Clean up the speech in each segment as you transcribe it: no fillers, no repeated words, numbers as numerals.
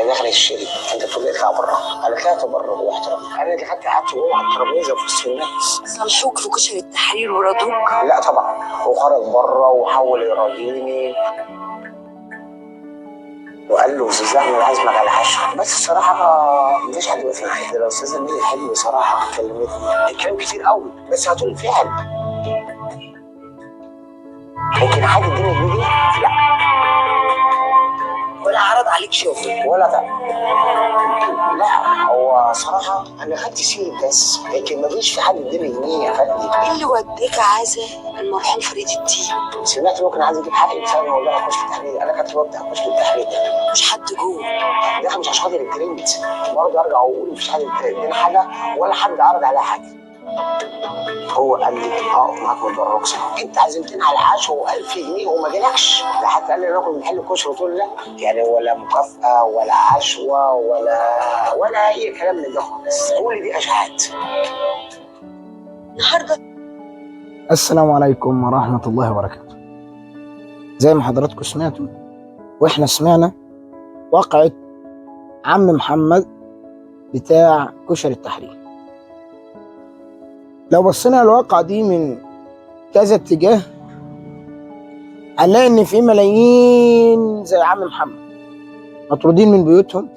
هي دخلت الشركه، انت بتقول لي اطلع بره، انا طلعت بره باحترام، انا دخلت قعدت جوه على الترابيزه في وسط الناس. صلحوك في كشري التحرير ورضوك؟ لا طبعا، وخرج بره وحاول يراضيني وقال له استاذ احمد عازمك على عشاء، بس الصراحه مفيش حد وقف معايا. لو استاذه ميري حلمي صراحه كلمتني الكلام كتير قوي، بس هتقول فعل. لكن حد اداني بايدي لا، ولا عرض عليك شغل ولا ده. لا هو صراحه انا خدت سيد بس، لكن مفيش في حد اداني جنيه يا فندم. ايه اللي وداك عزا المرحوم فريد الدين؟ سمعت ممكن عايز اجيب حقي بسبب والله كشك التحرير، انا كنت بفتح كشك التحرير ده. مش حد جوه ده مش عشان خاطر الترند، برضه ارجع واقول مفيش حد اداني حاجه ولا حد عرض عليا حاجه. هو قال لي اقف معاك من بره رخصه، انت عزمتني على عشوه و1000 جنيه وما جالكش، ده حتى قال لي ناكل من حل كشري، قلت له لا، يعني ولا مكافاه ولا عشوه ولا اي كلام من ده خالص، كل دي اشاعات. النهارده السلام عليكم ورحمة الله وبركاته. زي ما حضراتكم سمعتوا واحنا سمعنا واقعة عم محمد بتاع كشري التحرير. لو بصينا الواقعة دي من كذا اتجاه هنلاقي ان في ملايين زي عم محمد مطرودين من بيوتهم،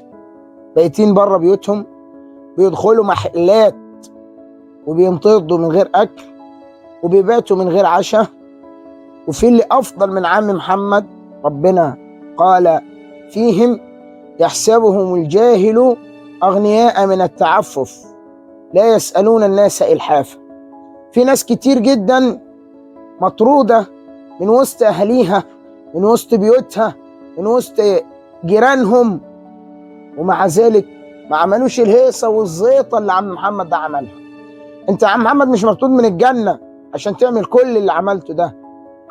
بايتين بره بيوتهم، بيدخلوا محلات وبينتظروا من غير اكل وبيباتوا من غير عشاء. وفي اللي افضل من عم محمد، ربنا قال فيهم يحسبهم الجاهل اغنياء من التعفف لا يسألون الناس إلحافا. في ناس كتير جدا مطرودة من وسط أهليها، من وسط بيوتها، من وسط جيرانهم، ومع ذلك ما عملوش الهيصة والزيطة اللي عم محمد ده عملها. انت يا عم محمد مش مطرود من الجنة عشان تعمل كل اللي عملته ده.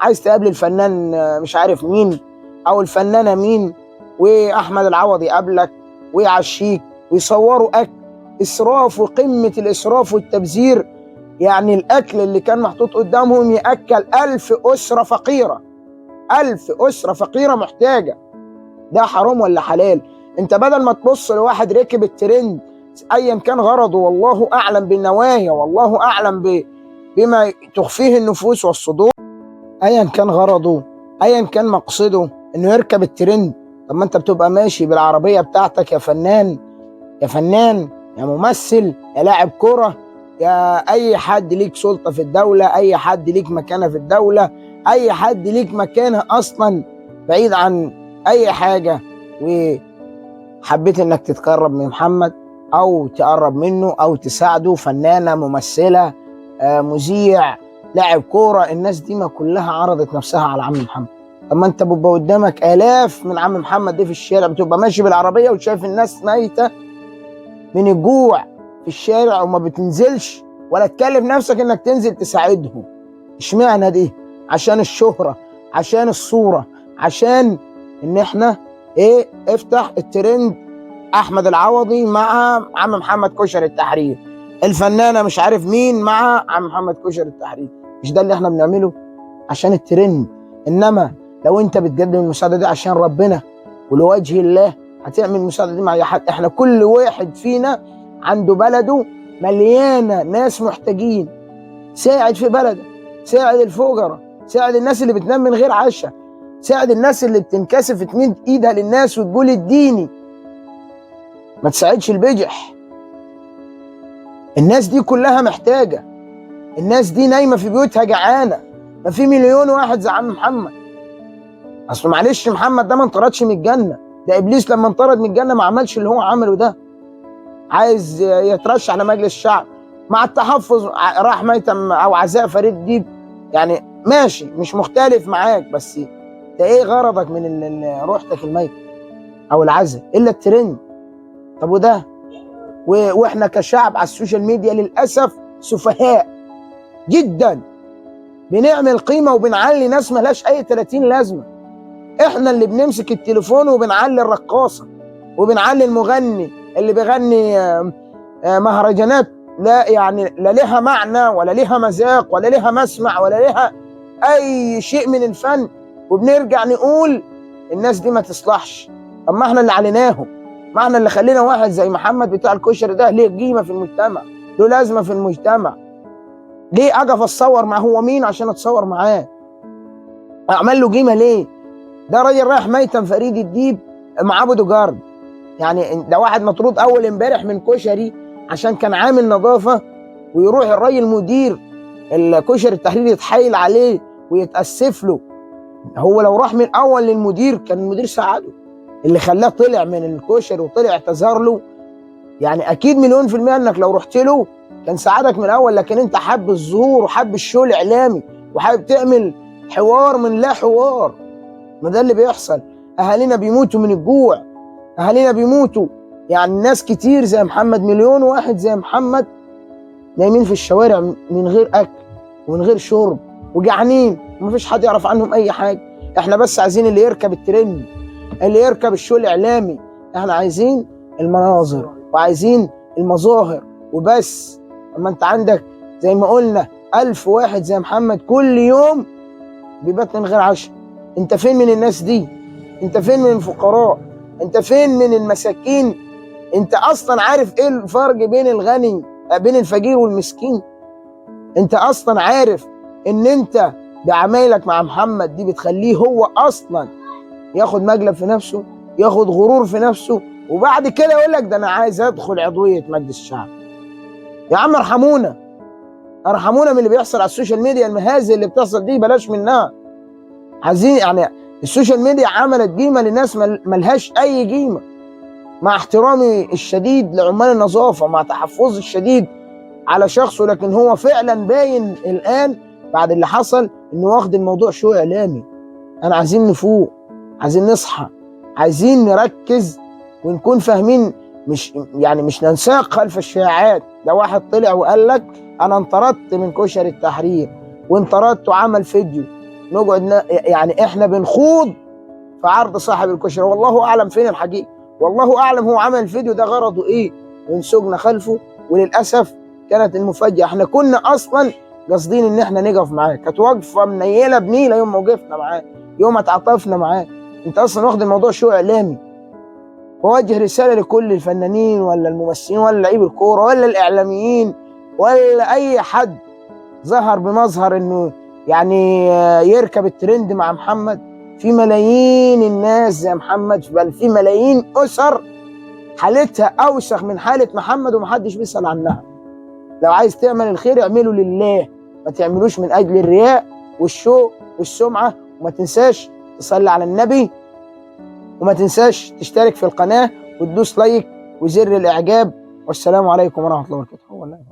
عايز تقابل الفنان مش عارف مين او الفنانة مين، واحمد العوضي يقابلك ويعشيك ويصوروا اكل اسراف وقمة الاسراف والتبذير. يعني الاكل اللي كان محطوط قدامهم ياكل 1000 اسرة فقيرة، 1000 اسرة فقيرة محتاجة. ده حرام ولا حلال؟ انت بدل ما تبص لواحد ركب الترند ايا كان غرضه، والله اعلم بالنوايا والله اعلم بما تخفيه النفوس والصدور، ايا كان غرضه ايا كان مقصده انه يركب الترند. طب ما انت بتبقى ماشي بالعربية بتاعتك يا فنان، يا فنان، يا ممثل، يا لاعب كرة، يا اي حد ليك سلطة في الدولة، اي حد ليك مكانة في الدولة، اي حد ليك مكانة اصلا بعيد عن اي حاجة، وحبيت انك تتقرب من محمد او تقرب منه او تساعده، فنانة، ممثلة، مذيع، لاعب كورة، الناس دي ما كلها عرضت نفسها على عم محمد. طب ما انت بيبقى قدامك آلاف من عم محمد دي في الشارع، بتبقى ماشي بالعربية وشايف الناس ميتة من الجوع في الشارع وما بتنزلش ولا تكلف نفسك انك تنزل تساعدهم. اشمعنى دي؟ عشان الشهرة، عشان الصورة، عشان ان احنا ايه، افتح الترند احمد العوضي مع عم محمد كشري التحرير، الفنانة مش عارف مين مع عم محمد كشري التحرير. مش ده اللي احنا بنعمله عشان الترند؟ انما لو انت بتقدم المساعدة دي عشان ربنا ولوجه الله هتعمل المساعدة دي مع اي حد. احنا كل واحد فينا عنده بلده مليانة ناس محتاجين، ساعد في بلدك، ساعد الفقراء، ساعد الناس اللي بتنام من غير عشاء، ساعد الناس اللي بتنكسف تمد ايدها للناس وتقول اديني، ما تساعدش البجح. الناس دي كلها محتاجة، الناس دي نايمة في بيوتها جعانة، ما في مليون واحد زي عم محمد. اصل معلش محمد ده ما انطردش من الجنة، ده ابليس لما انطرد من الجنة ما عملش اللي هو عمله ده. عايز يترشح لمجلس الشعب مع التحفظ، راح ميتم او عزاء فريد دي، يعني ماشي مش مختلف معاك، بس ده ايه غرضك من روحتك الميت او العزاء الا الترند؟ طب وده واحنا كشعب على السوشيال ميديا للاسف سفهاء جدا، بنعمل قيمه وبنعلي ناس ملهاش اي 30 لازمه. احنا اللي بنمسك التليفون وبنعلي الرقاصه وبنعلي المغني اللي بيغني مهرجانات لا يعني لا لها معنى ولا لها مذاق ولا لها مسمع ولا لها اي شيء من الفن، وبنرجع نقول الناس دي ما تصلحش. طب ما احنا اللي عليناهم، ما احنا اللي خلينا واحد زي محمد بتاع الكشري ده ليه قيمه في المجتمع، له لازمه في المجتمع. ليه اقف اتصور معاه؟ هو مين عشان اتصور معاه؟ اعمل له قيمه ليه؟ ده راجل رايح ميتم فريد الديب معاه بودو جارد. يعني ده واحد مطرود اول امبارح من كشري عشان كان عامل نظافه، ويروح الراجل مدير الكشري التحرير يتحايل عليه ويتاسف له. هو لو راح من اول للمدير كان المدير ساعده، اللي خلاه طلع من الكشري وطلع اعتذر له. يعني اكيد مليون في المية انك لو رحت له كان ساعدك من الاول، لكن انت حب الظهور وحب الشو الاعلامي وحابب تعمل حوار من لا حوار. ما ده اللي بيحصل. اهالينا بيموتوا من الجوع، اهالينا بيموتوا. يعني ناس كتير زي محمد، مليون واحد زي محمد نايمين في الشوارع من غير اكل ومن غير شرب وجعانين، ومفيش حد يعرف عنهم اي حاجه. احنا بس عايزين اللي يركب الترند، اللي يركب الشو الاعلامي. احنا عايزين المناظر وعايزين المظاهر وبس. اما انت عندك زي ما قلنا 1000 واحد زي محمد كل يوم بيبات من غير عشاء. انت فين من الناس دي؟ انت فين من الفقراء؟ انت فين من المساكين؟ انت اصلا عارف ايه الفرق بين الغني بين الفقير والمسكين؟ انت اصلا عارف ان انت بعمايلك مع محمد دي بتخليه هو اصلا ياخد مقلب في نفسه، ياخد غرور في نفسه، وبعد كده يقول لك ده انا عايز ادخل عضويه مجلس الشعب. يا عم ارحمونا، ارحمونا من اللي بيحصل على السوشيال ميديا. المهازل اللي بتحصل دي بلاش منها. عايزين يعني السوشيال ميديا عملت قيمه لناس ملهاش اي قيمه. مع احترامي الشديد لعمال النظافه، مع تحفظي الشديد على شخصه، لكن هو فعلا باين الان بعد اللي حصل انه واخد الموضوع شو اعلامي. انا عايزين نفوق، عايزين نصحى، عايزين نركز ونكون فاهمين. مش ننساق خلف الشائعات. ده واحد طلع وقال لك انا انطردت من كشري التحرير وانطردت وعمل فيديو. نقعد يعني احنا بنخوض في عرض صاحب الكشري، والله اعلم فين الحقيقه، والله اعلم هو عمل الفيديو ده غرضه ايه، ونسوقنا خلفه. وللاسف كانت المفاجاه احنا كنا اصلا قاصدين ان احنا نقف معاه. كانت وقفه منيله بنيله يوم ما وقفنا معاه، يوم ما تعاطفنا معاه. انت اصلا واخد الموضوع شو اعلامي. ووجه رساله لكل الفنانين ولا الممثلين ولا لعيب الكوره ولا الاعلاميين ولا اي حد ظهر بمظهر انه يعني يركب الترند مع محمد. في ملايين الناس زي محمد، بل في ملايين اسر حالتها اوسخ من حاله محمد ومحدش بيسال عنها. لو عايز تعمل الخير اعمله لله، ما تعملوش من اجل الرياء والشو والسمعه. وما تنساش تصلي على النبي، وما تنساش تشترك في القناه وتدوس لايك وزر الاعجاب. والسلام عليكم ورحمه الله وبركاته.